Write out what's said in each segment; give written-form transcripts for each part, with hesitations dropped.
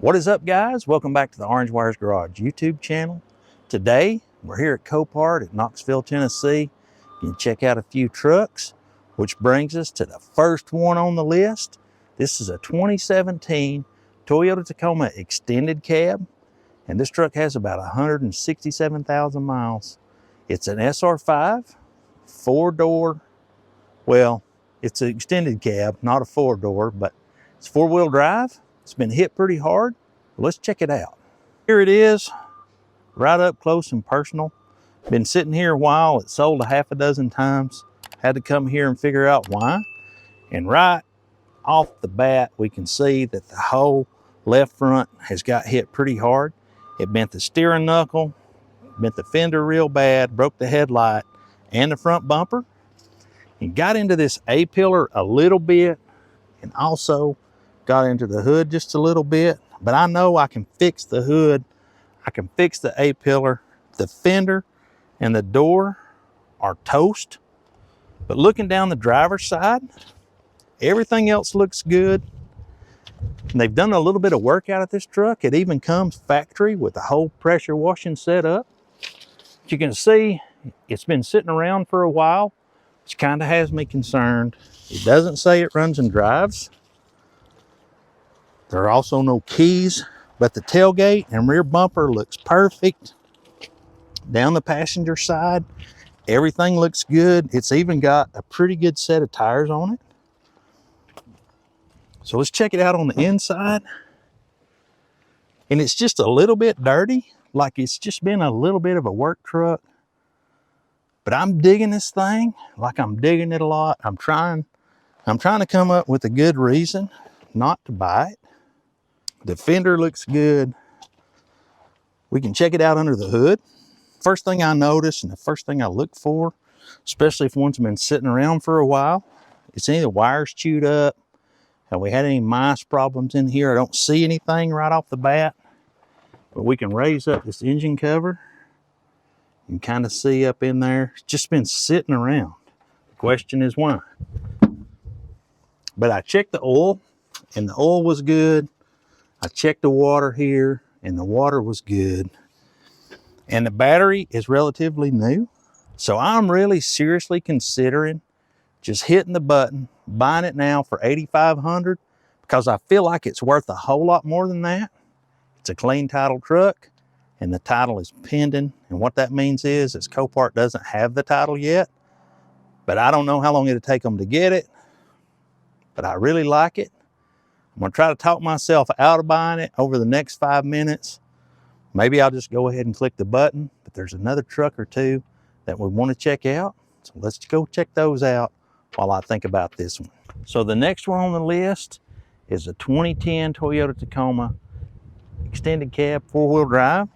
What is up, guys? Welcome back to the Orange Wires Garage YouTube channel. Today we're here at Copart at Knoxville, Tennessee. You can check out a few trucks, which brings us to the first one on the list. This is a 2017 Toyota Tacoma extended cab, and this truck has about 167,000 miles. It's an SR5, four-door. Well, it's an extended cab, not a four-door, but it's four-wheel drive. It's been hit pretty hard. Let's check it out. Here it is, right up close and personal. Been sitting here a while. It sold a half a dozen times. Had to come here and figure out why. And right off the bat, we can see that the whole left front has got hit pretty hard. It bent the steering knuckle, bent the fender real bad, broke the headlight and the front bumper. It got into this A-pillar a little bit, and also got into the hood just a little bit, but I know I can fix the hood. I can fix the A-pillar. The fender and the door are toast, but looking down the driver's side, everything else looks good. And they've done a little bit of work out of this truck. It even comes factory with the whole pressure washing set up. You can see it's been sitting around for a while, which kind of has me concerned. It doesn't say it runs and drives. There are also no keys, but the tailgate and rear bumper looks perfect. Down the passenger side, everything looks good. It's even got a pretty good set of tires on it. So let's check it out on the inside. And it's just a little bit dirty, like it's just been a little bit of a work truck. But I'm digging this thing, like I'm digging it a lot. I'm trying to come up with a good reason not to buy it. The fender looks good. We can check it out under the hood. First thing I notice, and the first thing I look for, especially if one's been sitting around for a while, it's any of the wires chewed up. Have we had any mice problems in here? I don't see anything right off the bat, but we can raise up this engine cover and kind of see up in there. It's just been sitting around. The question is why? But I checked the oil, and the oil was good. I checked the water here, and the water was good. And the battery is relatively new. So I'm really seriously considering just hitting the button, buying it now for $8,500, because I feel like it's worth a whole lot more than that. It's a clean title truck, and the title is pending. And what that means is Copart doesn't have the title yet, but I don't know how long it'll take them to get it, but I really like it. I'm gonna try to talk myself out of buying it over the next 5 minutes. Maybe I'll just go ahead and click the button, but there's another truck or two that we want to check out. So let's go check those out while I think about this one. So the next one on the list is a 2010 Toyota Tacoma extended cab, four-wheel drive.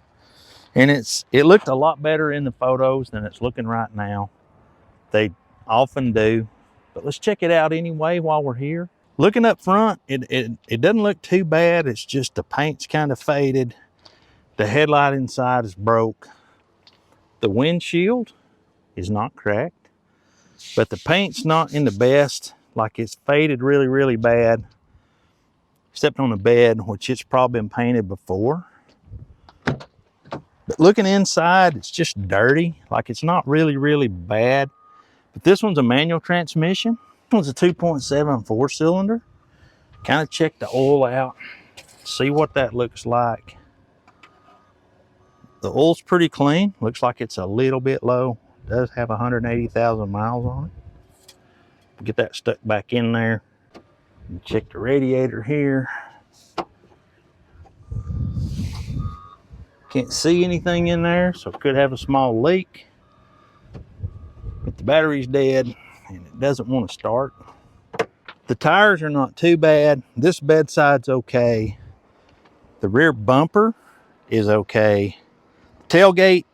And it looked a lot better in the photos than it's looking right now. They often do, but let's check it out anyway while we're here. Looking up front, it doesn't look too bad. It's just the paint's kind of faded. The headlight inside is broke. The windshield is not cracked, but the paint's not in the best. Like, it's faded really, really bad, except on the bed, which it's probably been painted before. But looking inside, it's just dirty. Like, it's not really, really bad. But this one's a manual transmission. This one's a 2.7 four-cylinder. Kind of check the oil out, see what that looks like. The oil's pretty clean. Looks like it's a little bit low. It does have 180,000 miles on it. Get that stuck back in there. Check the radiator here. Can't see anything in there, so it could have a small leak. But the battery's dead and it doesn't want to start. The tires are not too bad. This bedside's okay. The rear bumper is okay. The tailgate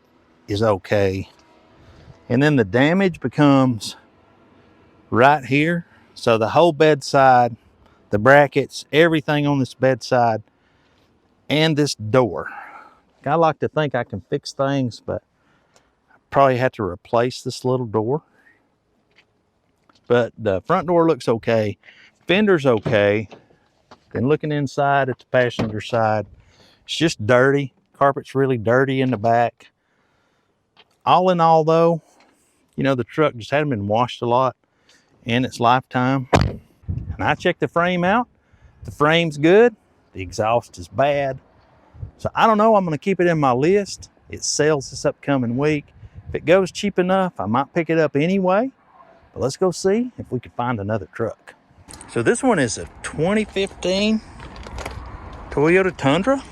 is okay. And then the damage becomes right here. So the whole bedside, the brackets, everything on this bedside, and this door. I like to think I can fix things, but I probably have to replace this little door. But the front door looks okay. Fender's okay. Then looking inside at the passenger side, it's just dirty. Carpet's really dirty in the back. All in all though, you know, the truck just hadn't been washed a lot in its lifetime. And I checked the frame out. The frame's good. The exhaust is bad. So I don't know, I'm gonna keep it in my list. It sells this upcoming week. If it goes cheap enough, I might pick it up anyway. But let's go see if we can find another truck. So this one is a 2015 Toyota Tundra.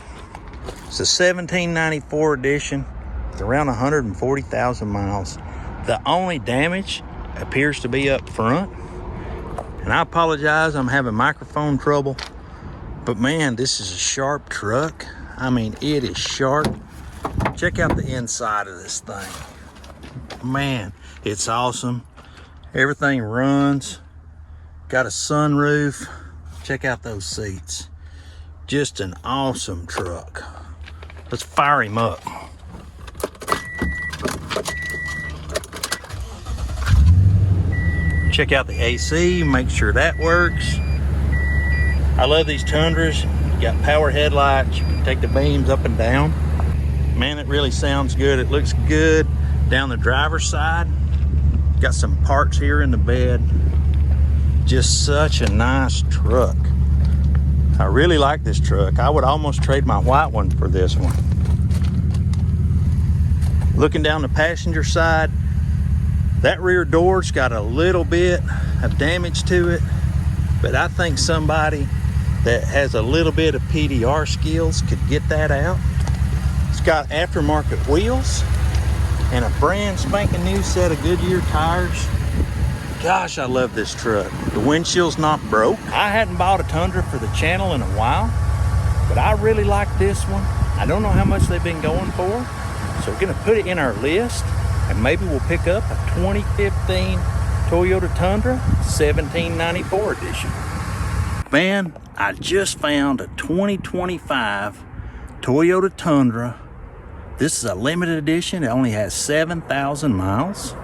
It's a 1794 edition. It's around 140,000 miles. The only damage appears to be up front. And I apologize, I'm having microphone trouble. But man, this is a sharp truck. I mean, it is sharp. Check out the inside of this thing. Man, it's awesome. Everything runs. Got a sunroof. Check out those seats. Just an awesome truck. Let's fire him up. Check out the AC, make sure that works. I love these Tundras. You got power headlights, you can take the beams up and down. Man, it really sounds good. It looks good down the driver's side. Got some parts here in the bed. Just such a nice truck. I really like this truck. I would almost trade my white one for this one. Looking down the passenger side, that rear door's got a little bit of damage to it, but I think somebody that has a little bit of PDR skills could get that out. It's got aftermarket wheels and a brand spanking new set of Goodyear tires. Gosh, I love this truck. The windshield's not broke. I hadn't bought a Tundra for the channel in a while, but I really like this one. I don't know how much they've been going for, so we're gonna put it in our list, and maybe we'll pick up a 2015 Toyota Tundra 1794 edition. Man, I just found a 2025 Toyota Tundra. This is a limited edition. It only has 7,000 miles.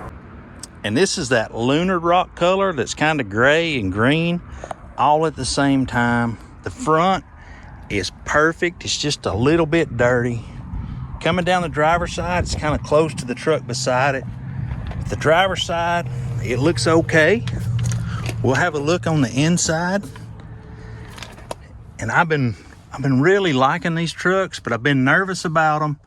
And this is that lunar rock color that's kind of gray and green all at the same time. The front is perfect. It's just a little bit dirty. Coming down the driver's side, it's kind of close to the truck beside it. The driver's side, it looks okay. We'll have a look on the inside. And I've been really liking these trucks, but I've been nervous about them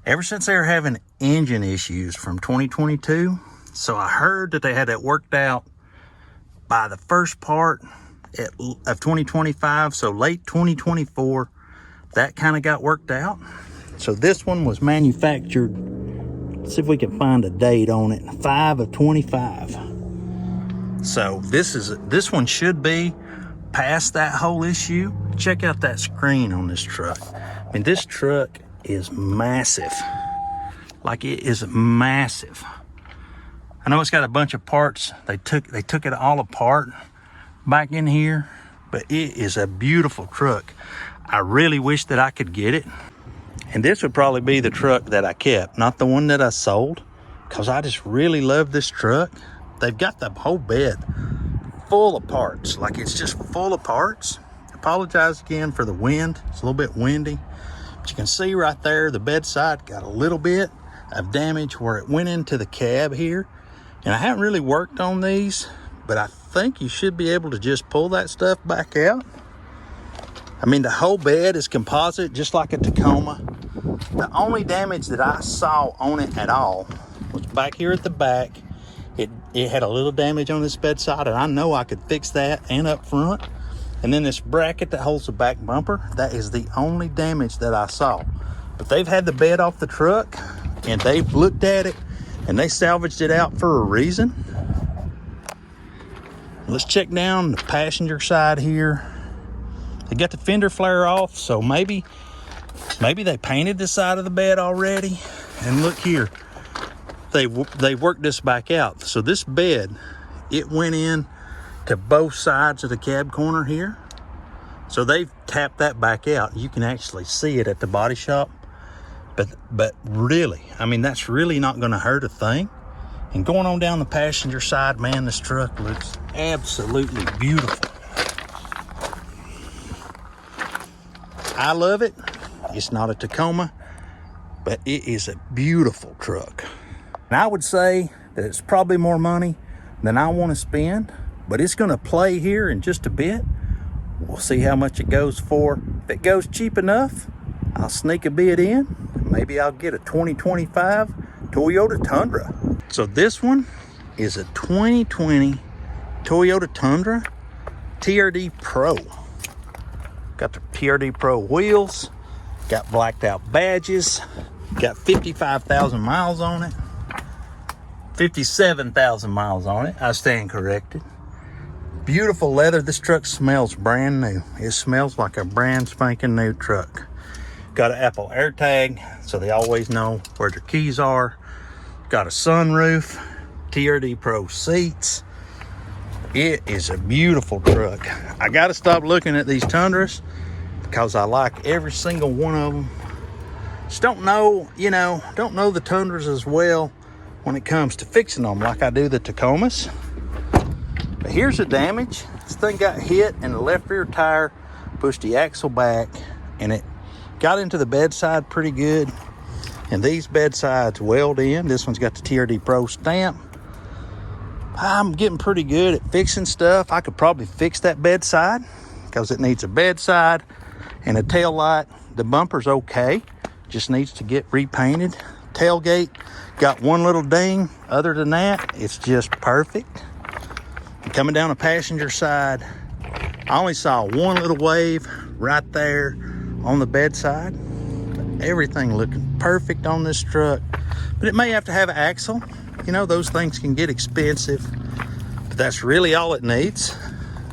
ever since they were having engine issues from 2022. So I heard that they had that worked out by the first part of 2025. So late 2024, that kind of got worked out. So this one was manufactured, let's see if we can find a date on it, 5 of 25. So this one should be past that whole issue. Check out that screen on this truck. I mean, this truck is massive. Like, it is massive. I know it's got a bunch of parts. They took it all apart back in here, but it is a beautiful truck. I really wish that I could get it. And this would probably be the truck that I kept, not the one that I sold, because I just really love this truck. They've got the whole bed full of parts. Like, it's just full of parts. Apologize again for the wind. It's a little bit windy. But you can see right there, the bedside got a little bit of damage where it went into the cab here. And I haven't really worked on these, but I think you should be able to just pull that stuff back out. I mean, the whole bed is composite, just like a Tacoma. The only damage that I saw on it at all was back here at the back. It had a little damage on this bedside, and I know I could fix that, and up front. And then this bracket that holds the back bumper, that is the only damage that I saw. But they've had the bed off the truck, and they've looked at it, and they salvaged it out for a reason. Let's check down the passenger side here. They got the fender flare off, so maybe they painted the side of the bed already. And look here, they worked this back out. So this bed, it went in to both sides of the cab corner here. So they've tapped that back out. You can actually see it at the body shop. But really, I mean, that's really not going to hurt a thing. And going on down the passenger side, man, this truck looks absolutely beautiful. I love it. It's not a Tacoma, but it is a beautiful truck. And I would say that it's probably more money than I want to spend, but it's going to play here in just a bit. We'll see how much it goes for. If it goes cheap enough, I'll sneak a bid in. Maybe I'll get a 2025 Toyota Tundra. So this one is a 2020 Toyota Tundra TRD Pro. Got the TRD Pro wheels, got blacked out badges, got 55,000 miles on it. 57,000 miles on it. I stand corrected. Beautiful leather. This truck smells brand new. It smells like a brand spanking new truck. Got an Apple AirTag, so they always know where their keys are. Got a sunroof, TRD Pro seats. It is a beautiful truck. I got to stop looking at these Tundras because I like every single one of them. Just don't know the Tundras as well when it comes to fixing them like I do the Tacomas. But here's the damage. This thing got hit and the left rear tire pushed the axle back, and it got into the bedside pretty good. And these bedsides weld in. This one's got the TRD Pro stamp. I'm getting pretty good at fixing stuff. I could probably fix that bedside because it needs a bedside and a tail light. The bumper's okay, just needs to get repainted. Tailgate got one little ding. Other than that, it's just perfect. And coming down the passenger side, I only saw one little wave right there on the bedside. Everything looking perfect on this truck, but it may have to have an axle. Those things can get expensive, but that's really all it needs.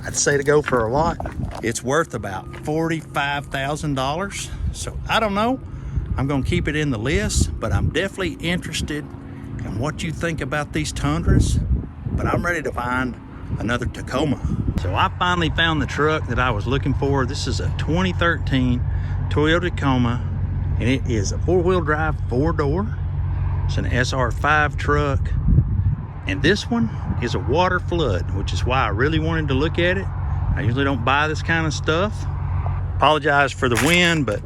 I'd say to go for a lot. It's worth about $45,000. So I don't know. I'm going to keep it in the list, but I'm definitely interested in what you think about these Tundras. But I'm ready to find another Tacoma. So I finally found the truck that I was looking for. This is a 2013 Toyota Tacoma, and it is a four-wheel drive, four-door. It's an SR5 truck, and this one is a water flood, which is why I really wanted to look at it. I usually don't buy this kind of stuff. Apologize for the wind, but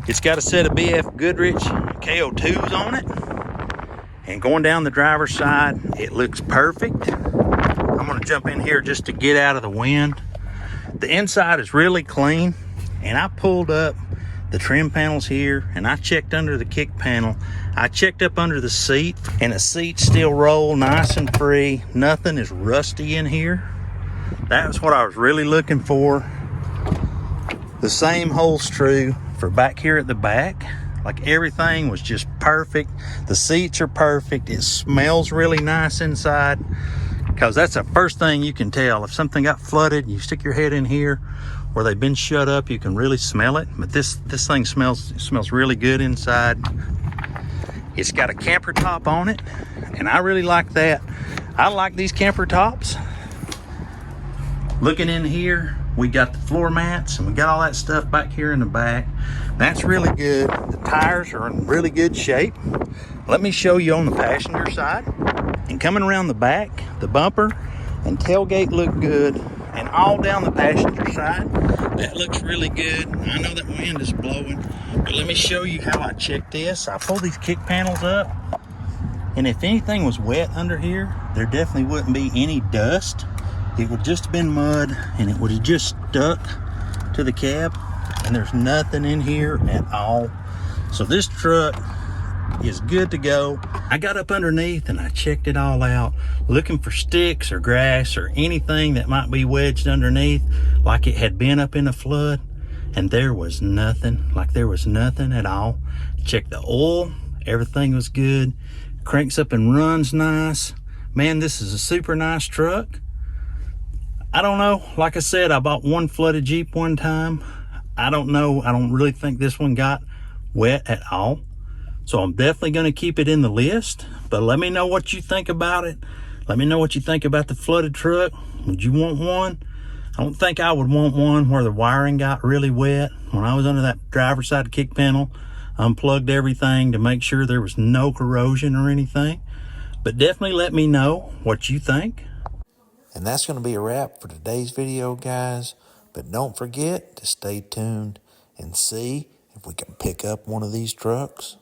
it's got a set of BF Goodrich KO2s on it. And going down the driver's side, it looks perfect. I'm gonna jump in here just to get out of the wind. The inside is really clean, and I pulled up the trim panels here, and I checked under the kick panel. I checked up under the seat, and the seats still roll nice and free. Nothing is rusty in here. That's what I was really looking for. The same holds true for back here at the back. Like, everything was just perfect. The seats are perfect. It smells really nice inside, because that's the first thing you can tell. If something got flooded, you stick your head in here where they've been shut up, you can really smell it. But this thing smells really good inside. It's got a camper top on it, and I really like that. I like these camper tops. Looking in here, we got the floor mats, and we got all that stuff back here in the back. That's really good. The tires are in really good shape. Let me show you on the passenger side. And coming around the back, the bumper and tailgate look good. And all down the passenger side, that looks really good. I know that wind is blowing, but let me show you how I check this. I pull these kick panels up, and if anything was wet under here, there definitely wouldn't be any dust. It would just have been mud, and it would have just stuck to the cab, and there's nothing in here at all. So this truck is good to go. I got up underneath and I checked it all out, looking for sticks or grass or anything that might be wedged underneath like it had been up in a flood, and there was nothing. Like, there was nothing at all. Checked the oil, everything was good. Cranks up and runs nice. Man, this is a super nice truck. I don't know, like I said, I bought one flooded Jeep one time. I don't know, I don't really think this one got wet at all. So I'm definitely going to keep it in the list, but let me know what you think about it. Let me know what you think about the flooded truck. Would you want one? I don't think I would want one where the wiring got really wet. When I was under that driver's side kick panel, unplugged everything to make sure there was no corrosion or anything. But definitely let me know what you think. And that's going to be a wrap for today's video, guys. But don't forget to stay tuned and see if we can pick up one of these trucks?